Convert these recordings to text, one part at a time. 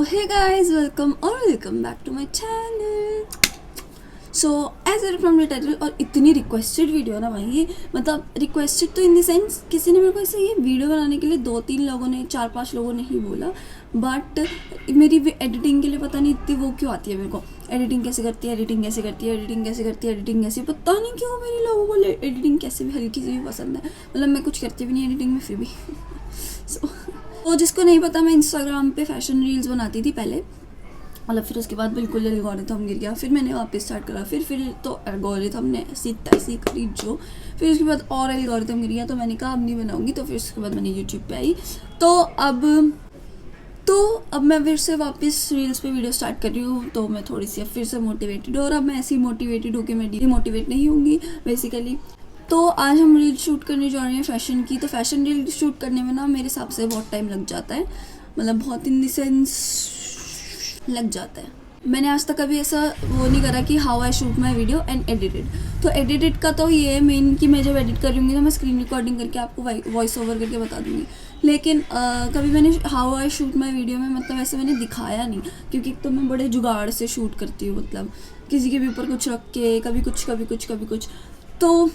hey guys, welcome back to my channel. So as I from the title, और इतनी requested video ना भाई ये, मतलब रिक्वेस्टेड तो इन द सेंस किसी ने मेरे को ऐसे ये वीडियो बनाने के लिए 2-3 लोगों ने 4-5 लोगों ने ही बोला, बट मेरी एडिटिंग के लिए पता नहीं इतनी वो क्यों आती है मेरे को। एडिटिंग कैसे करती है, एडिटिंग कैसे करती है, एडिटिंग कैसे करती है, एडिटिंग कैसे, पता नहीं क्यों मेरे लोगों को एडिटिंग कैसे भी हल्की से भी पसंद है। मतलब मैं कुछ करती भी नहीं एडिटिंग में फिर भी तो जिसको नहीं पता, मैं इंस्टाग्राम पे फैशन रील्स बनाती थी पहले, मतलब फिर उसके बाद बिल्कुल एल्गोरिथम गिर गया, फिर मैंने वापस स्टार्ट करा, फिर तो एल्गोरिथम ने ऐसी करी जो, फिर उसके बाद और एल्गोरिथम गिर गया, तो मैंने कहा अब नहीं बनाऊंगी, तो फिर उसके बाद मैंने यूट्यूब पे आई। तो अब मैं फिर से वापस रील्स पे वीडियो स्टार्ट कर रही हूँ, तो मैं थोड़ी सी फिर से मोटिवेटेड हूँ, और अब मैं ऐसी मोटिवेटेड हूँ कि मैं डिमोटिवेट नहीं होंगी बेसिकली। तो आज हम रील शूट करने जा रहे हैं फैशन की। तो फैशन रील शूट करने में ना मेरे हिसाब से बहुत टाइम लग जाता है, मतलब बहुत इन द सेंस लग जाता है। मैंने आज तक कभी ऐसा वो नहीं करा कि how I shoot my video and edited. तो एडिटेड का तो ये है मेन कि मैं जब एडिट कर रही हूँ तो मैं स्क्रीन रिकॉर्डिंग करके आपको वॉइस ओवर करके बता दूँगी, लेकिन कभी मैंने how I shoot my video में मतलब ऐसे मैंने दिखाया नहीं, क्योंकि एक तो मैं बड़े जुगाड़ से शूट करती हूँ, मतलब किसी के भी ऊपर कुछ रख के, कभी कुछ। तो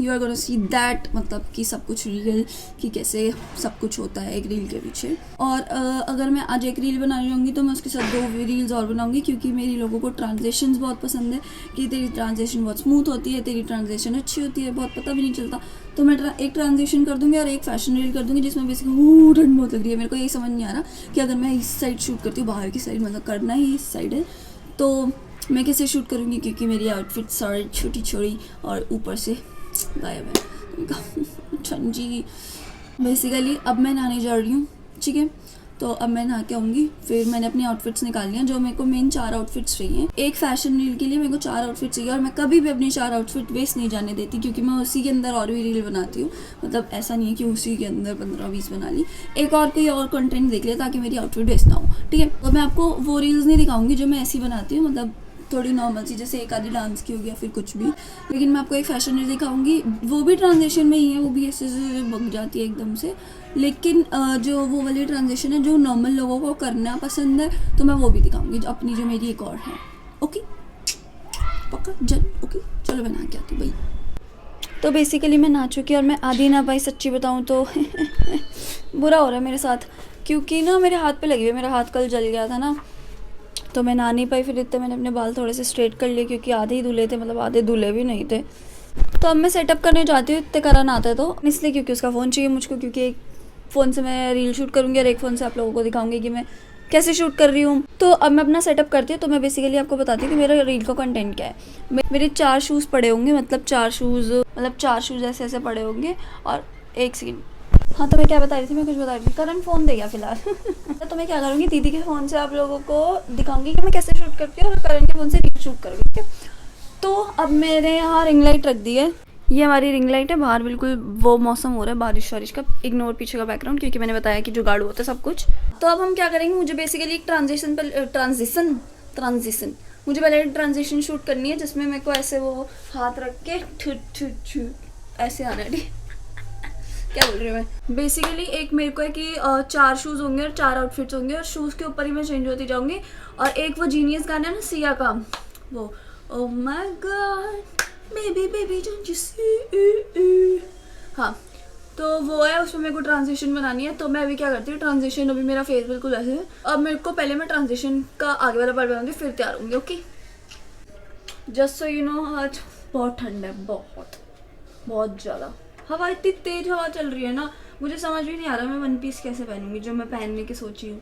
you are gonna see that, मतलब कि सब कुछ रियल, कि कैसे सब कुछ होता है एक रील के पीछे। और अगर मैं आज एक रील बना रही होंगी तो मैं उसके साथ 2 रील्स और बनाऊंगी, क्योंकि मेरी लोगों को ट्रांजेक्शन्स बहुत पसंद है, कि तेरी ट्रांजेक्शन बहुत स्मूथ होती है, तेरी ट्रांजेक्शन अच्छी होती है, बहुत पता भी नहीं चलता। तो मैं एक ट्रांजेक्शन कर दूंगी और एक फैशन रील कर दूंगी, जिसमें बेसिकली ठंड बहुत लग रही है। मेरे को यही समझ नहीं आ रहा कि अगर मैं इस साइड शूट करती हूँ, बाहर की साइड, मतलब करना ही इस साइड है, तो मैं कैसे शूट करूँगी, क्योंकि मेरी आउटफिट सारी छोटी और ऊपर से गायब है। ठंडी बेसिकली अब मैं नहाने जा रही हूँ, ठीक है। तो अब मैं नहा के आऊँगी, फिर मैंने अपनी आउटफिट्स निकाली हैं, जो मेरे को मेन 4 आउटफिट्स चाहिए। एक फैशन रील के लिए मेरे को 4 आउटफिट चाहिए, और मैं कभी भी अपनी 4 आउटफिट वेस्ट नहीं जाने देती, क्योंकि मैं उसी के अंदर और भी रील बनाती हूँ। मतलब ऐसा नहीं है कि उसी के अंदर 15-20 बना ली, एक और कोई और कंटेंट देख लिया ताकि मेरी आउटफिट वेस्ट ना हो, ठीक है। तो मैं आपको वो रील्स नहीं दिखाऊंगी जो मैं ऐसी बनाती हूँ, मतलब थोड़ी नॉर्मल सी, जैसे एक आधी डांस की हो गया, फिर कुछ भी, लेकिन मैं आपको एक फैशन रील दिखाऊंगी, वो भी ट्रांजिशन में ही है, वो भी ऐसे बग जाती है एकदम से, लेकिन जो वो वाली ट्रांजिशन है जो नॉर्मल लोगों को करना पसंद है, तो मैं वो भी दिखाऊंगी, जो अपनी जो मेरी एक और है। ओके पक्का जन, ओके चलो मैं नहा के आती हूँ भाई। तो बेसिकली मैं नहा चुकी, और मैं आधी ना पाई, सच्ची बताऊँ तो बुरा हो रहा है मेरे साथ, क्योंकि ना मेरे हाथ पे लगी हुई, मेरा हाथ कल जल गया था ना, तो मैं नहा नहीं पाई। फिर इतने मैंने अपने बाल थोड़े से स्ट्रेट कर लिए, क्योंकि आधे ही धुले थे, मतलब आधे धुले भी नहीं थे। तो अब मैं सेटअप करने जाती हूँ, इतने करा ना आता है, तो इसलिए क्योंकि उसका फ़ोन चाहिए मुझको, क्योंकि एक फ़ोन से मैं रील शूट करूँगी और एक फ़ोन से आप लोगों को दिखाऊंगी कि मैं कैसे शूट कर रही हूँ। तो अब मैं अपना सेटअप करती हूँ। तो मैं बेसिकली आपको बताती हूँ कि मेरा रील का कंटेंट क्या है। मेरे 4 शूज़ पड़े होंगे, मतलब 4 शूज़ ऐसे ऐसे पड़े होंगे। और एक सेकेंड, हाँ तो मैं क्या बता रही थी, मैं कुछ बता रही थी, करण फ़ोन दे गया फिलहाल। तो मैं क्या करूँगी, दीदी के फ़ोन से आप लोगों को दिखाऊंगी कि मैं कैसे शूट करती हूँ, और करण के फ़ोन से रील शूट करूँगी, ठीक है। तो अब मेरे यहाँ रिंग लाइट रख दी है, ये हमारी रिंग लाइट है। बाहर बिल्कुल वो मौसम हो रहा है बारिश वारिश का, इग्नोर पीछे का बैकग्राउंड, क्योंकि मैंने बताया कि जुगाड़ू होता है सब कुछ। तो अब हम क्या करेंगे, मुझे बेसिकली एक ट्रांजिशन मुझे पहले ट्रांजिशन शूट करनी है, जिसमें मेरे को ऐसे वो हाथ रख के ऐसे आना है। क्या बोल रही हूँ मैं, बेसिकली एक मेरे को है कि 4 शूज़ होंगे और 4 आउटफिट्स होंगे, और शूज़ के ऊपर ही मैं चेंज होती जाऊँगी। और एक वो जीनियस गाना है ना सिया का, वो oh my god baby don't you see, हाँ तो वो है, उसमें मेरे को ट्रांजिशन बनानी है। तो मैं अभी क्या करती हूँ, ट्रांजिशन, अभी मेरा फेस बिल्कुल ऐसे है, अब मेरे को पहले मैं ट्रांजिशन का आगे वाला पार्ट बनाऊंगी, फिर तैयार होंगी। Okay just so you know, आज बहुत ठंड है, बहुत ज़्यादा हवा, इतनी तेज हवा चल रही है ना, मुझे समझ भी नहीं आ रहा मैं वन पीस कैसे पहनूंगी, जो मैं पहनने की सोची हूँ।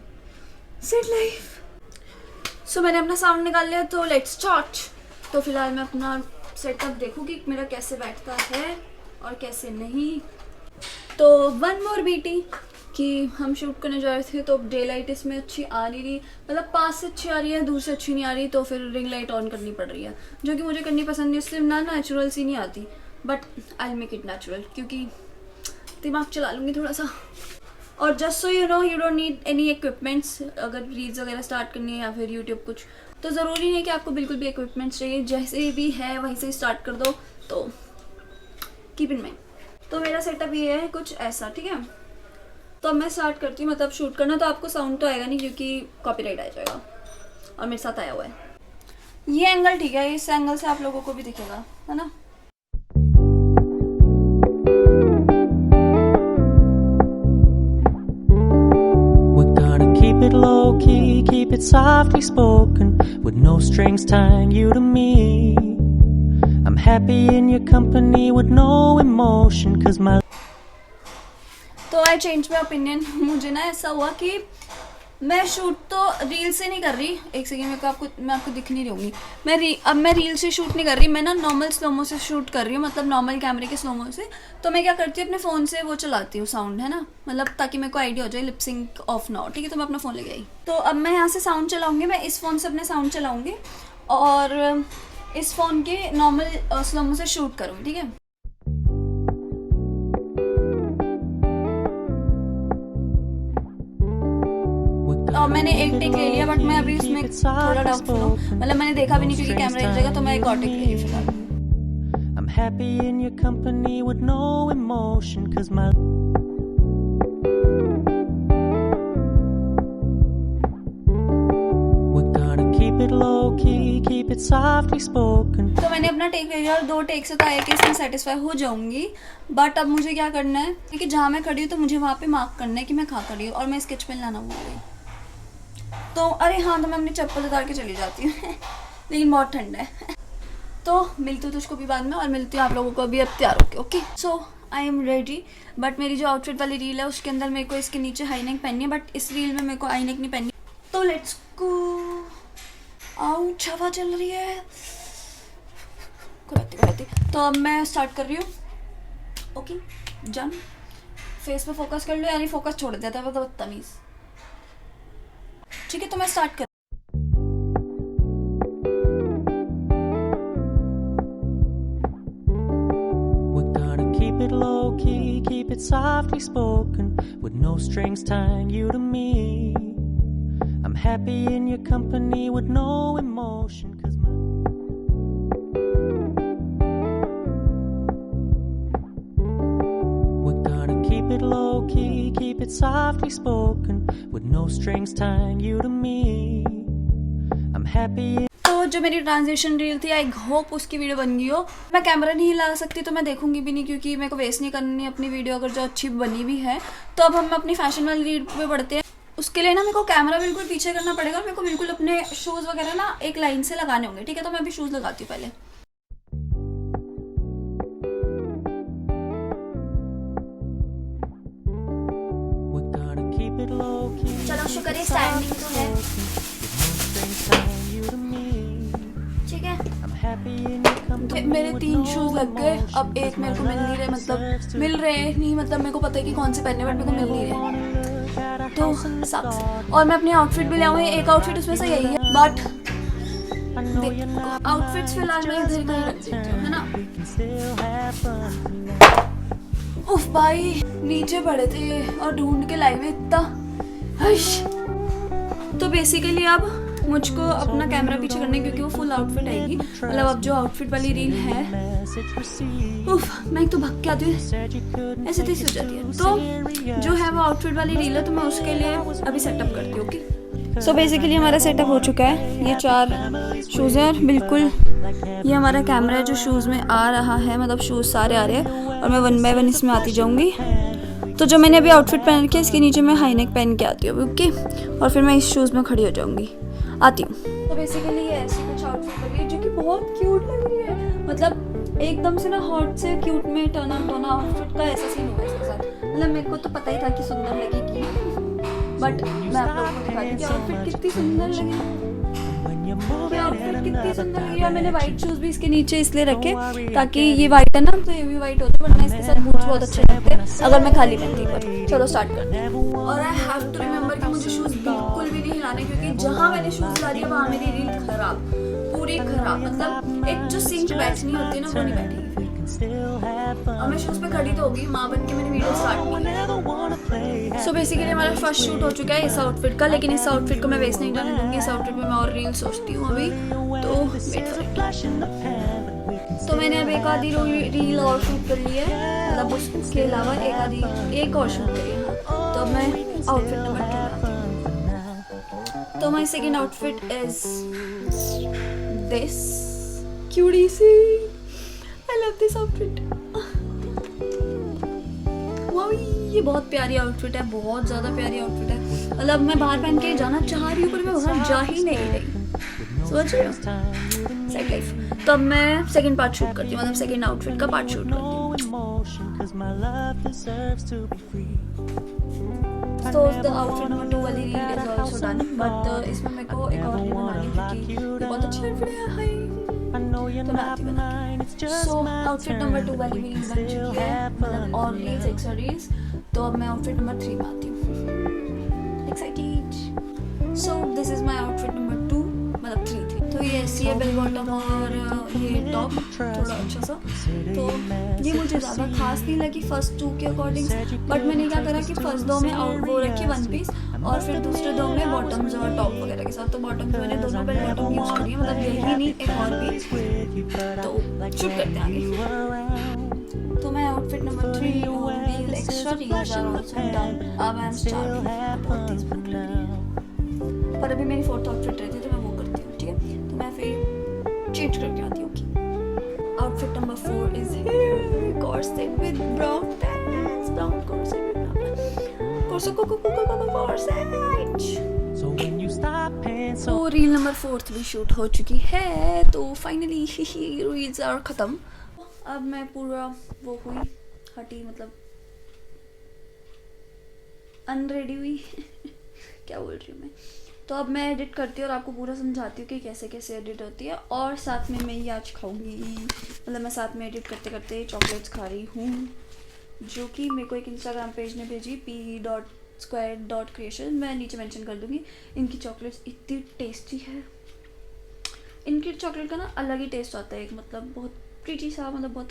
Set life. सो मैंने अपना साउंड निकाल लिया, तो लेट्स स्टार्ट। तो फिलहाल मैं अपना सेटअप देखूँगी मेरा कैसे बैठता है और कैसे नहीं। तो वन मोर बीटी कि हम शूट करने जा रहे थे, तो डे लाइट इसमें अच्छी आ नहीं रही, मतलब पास से अच्छी आ रही है, दूर से अच्छी नहीं आ रही, तो फिर रिंग लाइट ऑन करनी पड़ रही है, जो कि मुझे करनी पसंद नहीं, उससे ना नेचुरल सी नहीं आती, but I make it natural, क्योंकि दिमाग चला लूँगी थोड़ा सा। और just so you know, you don't need any equipments, अगर रील्स वगैरह स्टार्ट करनी है या फिर यूट्यूब कुछ, तो ज़रूरी नहीं है कि आपको बिल्कुल भी इक्विपमेंट्स चाहिए, जैसे भी है वहीं से स्टार्ट कर दो, तो कीप इन माइंड। तो मेरा सेटअप ये है कुछ ऐसा, ठीक है। तो अब मैं स्टार्ट करती हूँ मतलब शूट करना। तो आपको साउंड तो आएगा नहीं क्योंकि कॉपीराइट आ जाएगा और मेरे साथ आया हुआ है। ये एंगल ठीक है, इस एंगल से आप लोगों को भी दिखेगा, है ना। Keep it low key, keep it softly spoken, with no strings tying you to me. I'm happy in your company with no emotion, 'cause my तो आई चेंज माई ओपिनियन। मुझे ना ऐसा हुआ कि मैं शूट तो रील से नहीं कर रही। एक सेकेंड, मैं आपको दिख नहीं रहूँगी। अब मैं रील से शूट नहीं कर रही, मैं ना नॉर्मल स्लोमो से शूट कर रही हूँ, मतलब नॉर्मल कैमरे के स्लोमो से। तो मैं क्या करती हूँ, अपने फ़ोन से वो चलाती हूँ साउंड, है ना, मतलब ताकि मेरे को आइडिया हो जाए लिपसिंक ऑफ ना हो। ठीक है, तो मैं अपना फ़ोन ले गई। तो अब मैं यहाँ से साउंड चलाऊँगी, मैं इस फ़ोन से अपने साउंड चलाऊँगी और इस फ़ोन के नॉर्मल स्लोमो से शूट करूँगी। ठीक है, मैंने एक टेक ले लिया, बट मैं अभी इसमें थोड़ा डाउटफुल हूँ, मतलब मैंने देखा भी नहीं क्योंकि कैमरा हिल जाएगा, तो मैं एक और टेक ले रही हूँ फिलहाल। I'm happy in your company with no emotion, 'cause my we're gonna keep it low key, keep it softly spoken। तो मैंने अपना टेक ले लिया और 2 टेक से तो आया कि इसमें सेटिस्फाई हो जाऊंगी। बट अब मुझे क्या करना है, क्योंकि जहाँ मैं खड़ी हूँ तो मुझे वहाँ पे मार्क करना है कि मैं कहाँ खड़ी हूँ, और मैं स्केच पेन लाना भूल गई। तो अरे हाँ, तो मैं अपनी चप्पल उतार के चली जाती हूँ लेकिन बहुत ठंड है। तो मिलती हूँ तुझको भी बाद में, और मिलती हूँ आप लोगों को अभी अब तैयार होके। Okay, so I am ready. But मेरी जो आउटफिट वाली रील है उसके अंदर मेरे को इसके नीचे हाई नेक पहननी है, बट इस रील में मेरे को हाई नेक नहीं पहननी। तो लेट्स गो। आउट, हवा चल रही है। तो अब मैं स्टार्ट कर रही हूँ। ओके जन, फेस पे फोकस कर लो, यानी फोकस छोड़ देता है वो बदतमीज। ठीक है, तो मैं स्टार्ट कर। we're gonna keep it low key, keep it softly spoken, with no strings tying you to me. I'm happy in your company with no emotion, 'cause my we're gonna keep it low key, keep it softly spoken, with no strings tying you to me. I'm happy। तो जो मेरी transition reel थी, I hope उसकी video बन गई हो। मैं camera नहीं हिला सकती तो मैं देखूंगी भी नहीं, क्योंकि मेरे को वेस्ट नहीं करनी अपनी वीडियो अगर जो अच्छी बनी भी है। तो अब हम अपनी फैशन वाली रील पे बढ़ते हैं। उसके लिए ना मेरे को कैमरा बिल्कुल पीछे करना पड़ेगा, मेरे को बिल्कुल अपने शूज़ वगैरह ना एक लाइन से लगाने होंगे। ठीक है, तो मैं अभी शूज़ लगाती हूँ पहले। चलो शुक्र स्टैंडिंग तो है। ठीक है, तो मेरे 3 शूज़ लग गए। अब एक मेरे को मिल नहीं रहे, मतलब मिल रहे नहीं, मतलब मेरे को पता है कि कौन से पहनने, बट मेरे को मिल नहीं रहे, तो सक्स। और मैं अपनी आउटफिट भी ले आऊँगी, एक आउटफिट उसमें से यही है, बट आउटफिट्स फिलहाल मैं इधर कहीं रख देती हूँ, है ना। उफ भाई, नीचे पड़े थे और ढूंढ के लाए हुए इतना। तो बेसिकली अब मुझको अपना कैमरा पीछे करना है, क्योंकि वो फुल आउटफिट आएगी, मतलब अब जो आउटफिट वाली रील है। उफ, मैं तो भग के आती हूँ, ऐसे तैसे हो जाती है। तो जो है वो आउटफिट वाली रील है, तो मैं उसके लिए अभी सेटअप करती हूँ। ओके, सो बेसिकली हमारा सेटअप हो चुका है। ये 4 शूज़ हैं, बिल्कुल ये हमारा कैमरा है जो शूज़ में आ रहा है, मतलब शूज़ सारे आ रहे हैं, और मैं 1 बाय 1 इसमें आती जाऊँगी। तो जो मैंने अभी आउटफिट पहन रखी है, इसके नीचे मैं हाई नेक पहन के आती हूँ। ओके, और फिर मैं इस शूज़ में खड़ी हो जाऊँगी, आती हूँ। तो बेसिकली ये ऐसी कुछ आउटफिट लगी है जो कि बहुत क्यूट लग रही है, मतलब एकदम से ना हॉट से क्यूट में टर्न ऑन आउटफिट का ऐसा सीन हुआ इसके साथ। मतलब मेरे को तो पता ही था कि सुंदर लगेगी, बट मैं आप लोगों को दिखा दी कि आउटफिट कितनी सुंदर लगी। आउटफिट कितनी सुंदर लगी है। मैंने वाइट शूज़ भी इसके नीचे इसलिए रखे ताकि ये वाइट है ना, तो ये भी वाइट होता है, वरना इसके साथ बूट्स बहुत अच्छे लगते हैं अगर मैं खाली पहनती हूँ। चलो स्टार्ट करते हैं। और आई हैव टू रिमेंबर कि मुझे शूज़ बिल्कुल भी नहीं हिलाने, क्योंकि जहाँ मैंने शूज़ ला दिया वहाँ मेरी रील खराब, पूरी खराब, मतलब एक जो सिंक बैठनी होती है ना, वो नहीं बैठेगी। और मैं शूज़ पे खड़ी तो होगी, माँ बन के मैंने वीडियो स्टार्ट की। सो बेसिकली हमारा फर्स्ट शूट हो चुका है इस आउटफिट का, लेकिन इस आउटफिट को मैं वेस्ट नहीं जाने दूंगी। इस आउटफिट में मैं और रील सोचती हूँ अभी, तो तो मैंने अब एक आधी रील और शूट कर ली है, मतलब उसके अलावा एक और शूट करी है। तो अब मैं आउटफिट नंबर 2 आती हूँ। तो my second outfit is this cutie सी। I love this outfit. वाह, ये बहुत प्यारी आउटफिट है, बहुत ज़्यादा प्यारी आउटफिट है। मतलब मैं बाहर पहन के जाना चाह रही हूँ पर मैं बाहर जा ही नहीं रही। समझ रही हो? Set life. तो अब मैं सेकंड पार्ट शूट करती हूँ, मतलब सेकंड आउटफिट का पार्ट शूट करती हूँ। तो द आउटफिट नंबर 2 वाली reel is also done, but इसमें मेरे को एक और रील बनानी है क्योंकि ये बहुत अच्छी आउटफिट है। हाय, तो मैं आती हूँ। सो आउटफिट नंबर 2 वाली रील बन चुकी है, मतलब और रील्स एक्स्ट्रा रील्स। तो अब मैं आउटफिट नंबर 3 में आती हूँ। Excited. So this is my outfit number 2, मतलब 3 थी। तो ये ऐसी है बेल बॉटम और ये टॉप थोड़ा अच्छा सा। तो ये मुझे ज़्यादा खास नहीं लगी फर्स्ट 2 के अकॉर्डिंग, बट मैंने क्या करा कि फर्स्ट 2 में वो रखी वन पीस और फिर दूसरे 2 में बॉटम्स और टॉप वगैरह के साथ। तो बॉटम्स मैंने दोनों बेल बॉटम यूज़ करी है, मतलब यही नहीं एक और भी। तो शूट करते हैं आगे। तो मैं outfit number 3 reel extra reels are also done. अब आई एम स्टार्टिंग पर अभी मेरी फोर्थ आउटफिट रहती है तो मैं वो करती हूँ, ठीक है। तो मैं फिर चेंज करके आती हूँ। Outfit number 4 is corset with brown pants, brown corset with brown corset. तो रील नंबर 4 भी शूट हो चुकी है। तो फाइनली रील्स आर खत्म। अब मैं पूरा वो हुई हटी, मतलब अनरेडी हुई क्या बोल रही हूँ मैं। तो अब मैं एडिट करती हूँ और आपको पूरा समझाती हूँ कि कैसे कैसे एडिट होती है। और साथ में मैं ये आज खाऊंगी, मतलब मैं साथ में एडिट करते करते चॉकलेट्स खा रही हूँ, जो कि मेरे को एक इंस्टाग्राम पेज ने भेजी p.square.creation। मैं नीचे मेंशन कर दूँगी। इनकी चॉकलेट्स इतनी टेस्टी है। इनकी चॉकलेट का ना अलग ही टेस्ट आता है, एक मतलब बहुत प्रीटी सा, मतलब बहुत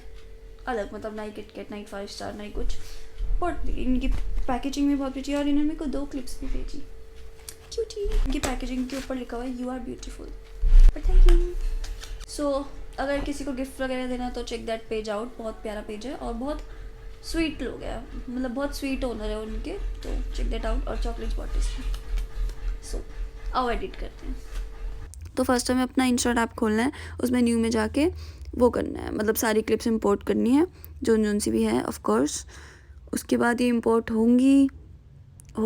अलग, मतलब ना ही किटकैट, ना ही 5 स्टार, ना ही कुछ। बहुत इनकी पैकेजिंग भी बहुत प्रीटी है। और इन्होंने मेरे को 2 क्लिप्स भी भेजी, क्यूटी। इनकी पैकेजिंग के ऊपर लिखा हुआ है you are beautiful, but thank you. So अगर किसी को गिफ्ट वगैरह देना है तो चेक दैट पेज आउट। बहुत प्यारा पेज है और बहुत स्वीट लोग हैं, मतलब बहुत स्वीट ओनर है उनके। तो चेक दैट आउट। और चॉकलेट्स बहुत टेस्टी। सो आओ एडिट करते हैं। तो फर्स्ट हमें अपना इंस्टाट ऐप खोलना है, उसमें न्यू में जाके वो करना है, मतलब सारी क्लिप्स इंपोर्ट करनी है जो सी भी है ऑफ कोर्स। उसके बाद ये इंपोर्ट हो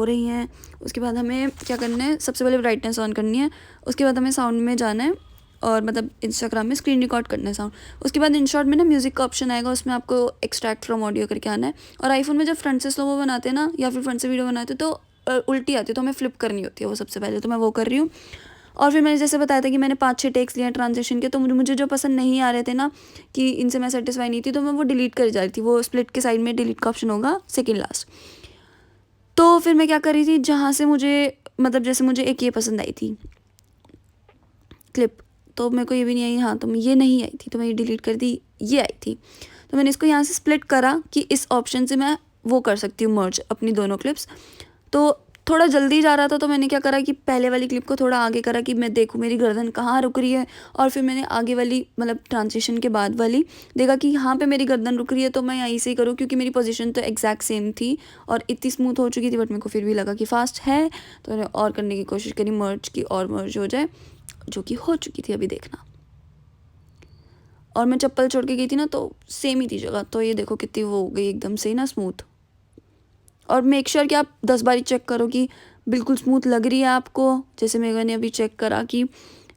रही हैं। उसके बाद हमें क्या करना है, सबसे पहले ब्राइटनेस ऑन करनी है। उसके बाद हमें साउंड में जाना है और मतलब इंस्टाग्राम में स्क्रीन रिकॉर्ड करना है साउंड। उसके बाद इंशॉट में ना म्यूज़िक का ऑप्शन आएगा, उसमें आपको एक्सट्रैक्ट फ्रॉम ऑडियो करके आना है। और आईफोन में जब फ्रंट से स्लो बनाते हैं ना, या फिर फ्रंट से वीडियो बनाते हैं तो उल्टी आती है, तो हमें फ्लिप करनी होती है वो सबसे पहले। तो मैं वो कर रही हूँ। और फिर मैंने जैसे बताया था कि मैंने 5-6 टेक्स लिए हैं ट्रांजेक्शन के, तो मुझे जो पसंद नहीं आ रहे थे ना, कि इनसे मैं सेटिस्फाई नहीं थी, तो मैं वो डिलीट कर जा रही थी। वो स्प्लिट के साइड में डिलीट का ऑप्शन होगा सेकेंड लास्ट। तो फिर मैं क्या कर रही थी, जहाँ से मुझे मतलब जैसे मुझे एक ये पसंद आई थी क्लिप, तो मेरे को ये भी नहीं आई, हाँ तो ये नहीं आई थी तो मैं ये डिलीट कर दी, ये आई थी। तो मैंने इसको यहाँ से स्प्लिट करा कि इस ऑप्शन से मैं वो कर सकती हूँ मर्ज अपनी दोनों क्लिप्स। तो थोड़ा जल्दी जा रहा था तो मैंने क्या करा कि पहले वाली क्लिप को थोड़ा आगे करा कि मैं देखूँ मेरी गर्दन कहाँ रुक रही है। और फिर मैंने आगे वाली मतलब ट्रांजिशन के बाद वाली देखा कि यहाँ पे मेरी गर्दन रुक रही है, तो मैं यहीं से ही करूँ, क्योंकि मेरी पोजीशन तो एग्जैक्ट सेम थी और इतनी स्मूथ हो चुकी थी। बट मेरे को फिर भी लगा कि फास्ट है, तो मैंने और करने की कोशिश करी मर्ज की, और मर्ज हो जाए, जो कि हो चुकी थी अभी देखना। और मैं चप्पल छोड़ के गई थी ना, तो सेम ही थी जगह, तो ये देखो कितनी वो हो गई एकदम से ना स्मूथ। और मेक श्योर कि आप 10 बार चेक करो कि बिल्कुल स्मूथ लग रही है आपको, जैसे मैंने अभी चेक करा कि,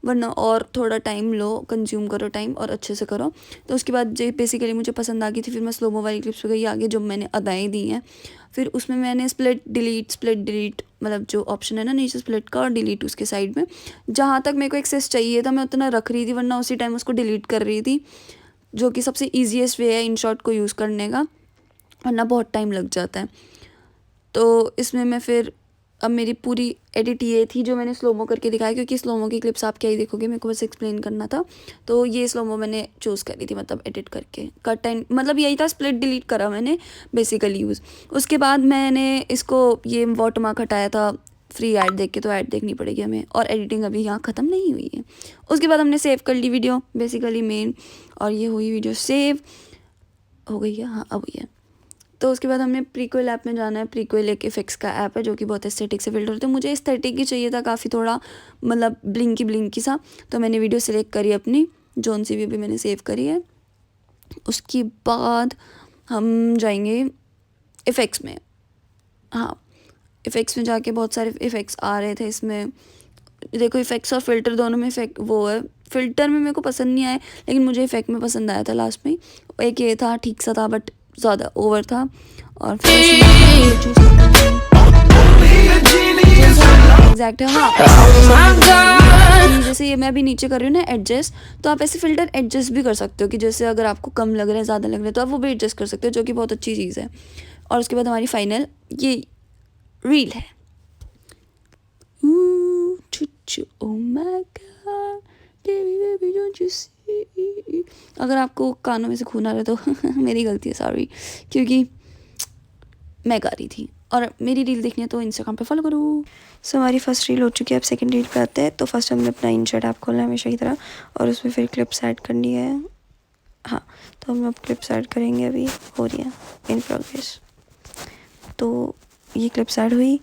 वरना और थोड़ा टाइम लो, कंज्यूम करो टाइम और अच्छे से करो। तो उसके बाद जो बेसिकली मुझे पसंद आ गई थी, फिर मैं स्लोमो वाली क्लिप्स पे गई आगे, जो मैंने अदाएँ दी हैं। फिर उसमें मैंने स्प्लिट डिलीट मतलब जो ऑप्शन है ना नीचे स्प्लिट का और डिलीट उसके साइड में, जहाँ तक मेरे को एक्सेस चाहिए था मैं उतना रख रही थी, वरना उसी टाइम उसको डिलीट कर रही थी, जो कि सबसे ईजीएस्ट वे है InShot को यूज़ करने का, वरना बहुत टाइम लग जाता है। तो इसमें मैं फिर अब मेरी पूरी एडिट ये थी जो मैंने स्लोमो करके दिखाया, क्योंकि स्लोमो की क्लिप्स आप क्या ही देखोगे, मेरे को बस एक्सप्लेन करना था। तो ये स्लोमो मैंने चूज़ करी थी, मतलब एडिट करके कट एंड, मतलब यही था, स्प्लिट डिलीट करा मैंने बेसिकली यूज़। उसके बाद मैंने इसको ये वाटरमार्क हटाया था फ्री ऐड देख के, तो ऐड देखनी पड़ेगी हमें, और एडिटिंग अभी यहाँ ख़त्म नहीं हुई है। उसके बाद हमने सेव कर ली वीडियो बेसिकली मेन, और ये हुई वीडियो सेव हो गई है, हाँ अब हुई है। तो उसके बाद हमने प्रीक्वल ऐप में जाना है। प्रीक्वल एक इफेक्ट्स का ऐप है जो कि बहुत एस्थेटिक से फिल्टर होते हैं। मुझे एस्थेटिक ही चाहिए था, काफ़ी थोड़ा मतलब ब्लिंकी सा। तो मैंने वीडियो सिलेक्ट करी अपनी, जौन सी भी अभी मैंने सेव करी है। उसके बाद हम जाएंगे इफ़ेक्ट्स में। हाँ, इफ़ेक्ट्स में जाके बहुत सारे इफ़ेक्ट्स आ रहे थे इसमें। देखो इफ़ेक्ट्स और फ़िल्टर दोनों में इफ़ेक्ट वो है। फ़िल्टर में मेरे को पसंद नहीं आए, लेकिन मुझे इफ़ेक्ट में पसंद आया था लास्ट में। एक ये था, ठीक सा था, बट ज़्यादा ओवर था। और फिर एग्जैक्ट है। हाँ, जैसे ये मैं अभी नीचे कर रही हूँ ना एडजस्ट, तो आप ऐसे फ़िल्टर एडजस्ट भी कर सकते हो कि जैसे अगर आपको कम लग रहा है, ज़्यादा लग रहा है, तो आप वो भी एडजस्ट कर सकते हो, जो कि बहुत अच्छी चीज़ है। और उसके बाद हमारी फाइनल ये रील है। Oh my God, baby don't you see? अगर आपको कानों में से खून आ रहा है तो मेरी गलती है, सॉरी, क्योंकि मैं गा रही थी। और मेरी रील देखनी है तो इंस्टाग्राम पे फॉलो करो। सो हमारी फर्स्ट रील हो चुकी है, अब सेकंड रील पे आते हैं। तो फर्स्ट हमने अपना इंशर्ट ऐप खोलना है हमेशा की तरह, और उसमें फिर क्लिप्स ऐड करनी है। हाँ, तो हम अब क्लिप्स ऐड करेंगे, अभी हो रही है, इन प्रोग्रेस। तो ये क्लिप्स ऐड हुई,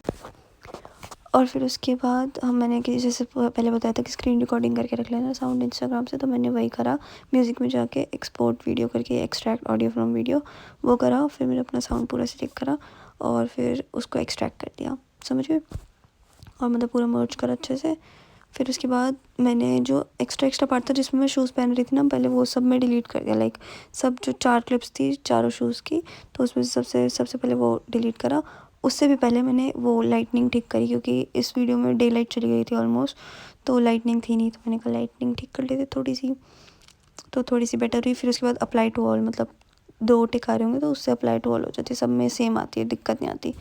और फिर उसके बाद मैंने कि जैसे पहले बताया था कि स्क्रीन रिकॉर्डिंग करके रख लेना साउंड इंस्टाग्राम से, तो मैंने वही करा। म्यूज़िक में जाके एक्सपोर्ट वीडियो करके, एक्सट्रैक्ट ऑडियो फ्रॉम वीडियो, वो करा। फिर मैंने अपना साउंड पूरा सिलेक्ट करा और फिर उसको एक्सट्रैक्ट कर दिया, समझ गए, और मतलब पूरा मर्ज करा अच्छे से। फिर उसके बाद मैंने जो एक्स्ट्रा पार्ट था जिसमें मैं शूज़ पहन रही थी ना पहले, वो सब मैं डिलीट कर दिया। लाइक सब जो 4 क्लिप्स थी चारों शूज़ की, तो उसमें सबसे पहले वो डिलीट करा। उससे भी पहले मैंने वो लाइटनिंग ठीक करी, क्योंकि इस वीडियो में डे लाइट चली गई थी ऑलमोस्ट, तो लाइटनिंग थी नहीं, तो मैंने कहा लाइटनिंग ठीक कर लेते थोड़ी सी, तो थोड़ी सी बेटर हुई। फिर उसके बाद अप्लाई टू ऑल, मतलब 2 टिक आ रहे होंगे तो उससे अप्लाई टू ऑल हो जाती है, सब में सेम आती है, दिक्कत नहीं आती।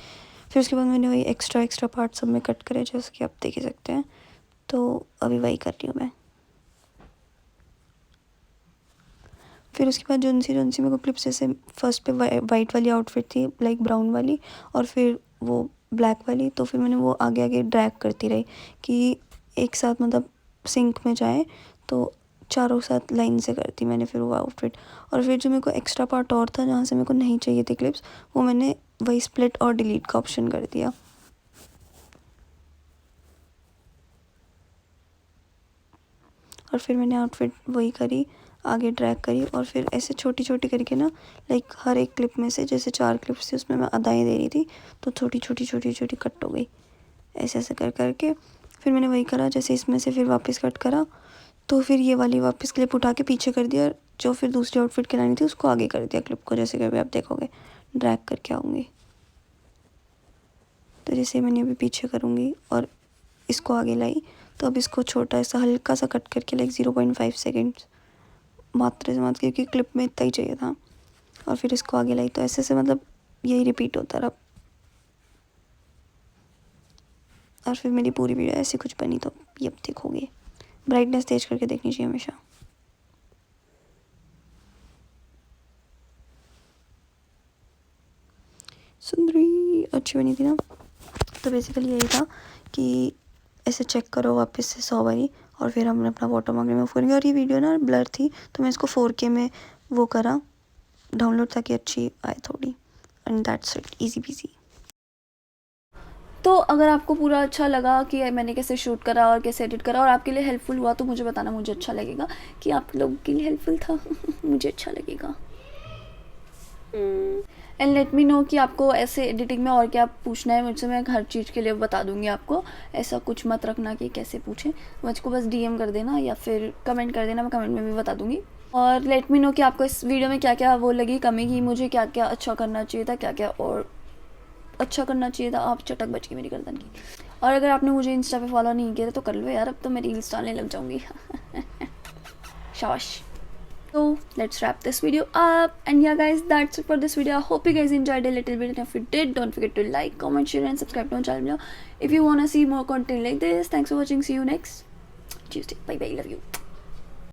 फिर उसके बाद मैंने वही एक्स्ट्रा पार्ट सब में कट करे, जैसे कि आप देख ही सकते हैं। तो अभी वही कर रही हूँ मैं। फिर उसके बाद जोन सी मेरे को क्लिप्स, जैसे फर्स्ट पे वाइट वाली आउटफिट थी, लाइक ब्राउन वाली, और फिर वो ब्लैक वाली, तो फिर मैंने वो आगे ड्रैग करती रही कि एक साथ मतलब सिंक में जाए, तो चारों साथ लाइन से करती मैंने फिर वो आउटफिट। और फिर जो मेरे को एक्स्ट्रा पार्ट और था जहाँ से मेरे को नहीं चाहिए थे क्लिप्स, वो मैंने वही स्प्लिट और डिलीट का ऑप्शन कर दिया। और फिर मैंने आउटफिट वही करी, आगे ड्रैग करी, और फिर ऐसे छोटी करके ना, लाइक हर एक क्लिप में से, जैसे 4 क्लिप्स थी उसमें मैं आधाएं दे रही थी, तो छोटी कट हो गई, ऐसे करके। फिर मैंने वही करा, जैसे इसमें से फिर वापस कट करा, तो फिर ये वाली वापस क्लिप उठा के पीछे कर दिया, और जो फिर दूसरी आउटफिट के लानी थी उसको आगे कर दिया क्लिप को, जैसे कि अभी आप देखोगे ड्रैग करके आऊँगी। तो जैसे मैंने अभी पीछे करूँगी और इसको आगे लाई, तो अब इसको छोटा सा हल्का सा कट करके, लाइक 0.5 सेकेंड्स मात्र से, क्योंकि क्लिप में इतना ही चाहिए था, और फिर इसको आगे लाई। तो ऐसे मतलब यही रिपीट होता रहा। और फिर मेरी पूरी वीडियो ऐसी कुछ बनी, तो ये अब देखोगे। ब्राइटनेस तेज करके देखनी चाहिए हमेशा। सुंदरी अच्छी बनी थी ना। तो बेसिकली यही था कि ऐसे चेक करो वापस से 100 बारी, और फिर हमने अपना वाटरमार्क रिमूव करेंगे। और ये वीडियो ना ब्लर थी, तो मैं इसको 4K में वो करा डाउनलोड, ताकि अच्छी आए थोड़ी, and that's it, easy PG. तो अगर आपको पूरा अच्छा लगा कि मैंने कैसे शूट करा और कैसे एडिट करा, और आपके लिए हेल्पफुल हुआ, तो मुझे बताना, मुझे अच्छा लगेगा कि आप लोगों के लिए हेल्पफुल था। मुझे अच्छा लगेगा। एंड लेट मी नो कि आपको ऐसे एडिटिंग में और क्या पूछना है मुझसे, मैं हर चीज़ के लिए बता दूंगी आपको। ऐसा कुछ मत रखना कि कैसे पूछें, मुझको बस DM कर देना या फिर कमेंट कर देना, मैं कमेंट में भी बता दूंगी। और लेट मी नो कि आपको इस वीडियो में क्या क्या वो लगी, कमी की, मुझे क्या क्या अच्छा करना चाहिए था, क्या क्या और अच्छा करना चाहिए था। आप चटक बच गई मेरी गर्दन की। और अगर आपने मुझे इंस्टा पे फॉलो नहीं किया तो कर लो यार, अब तो मैं रील्स डालने लग जाऊँगी। शाबाश। So let's wrap this video up, and yeah guys, that's it for this video. I hope you guys enjoyed a little bit, and if you did, don't forget to like, comment, share and subscribe to my channel below if you want to see more content like this. Thanks for watching, see you next Tuesday. Bye bye, love you.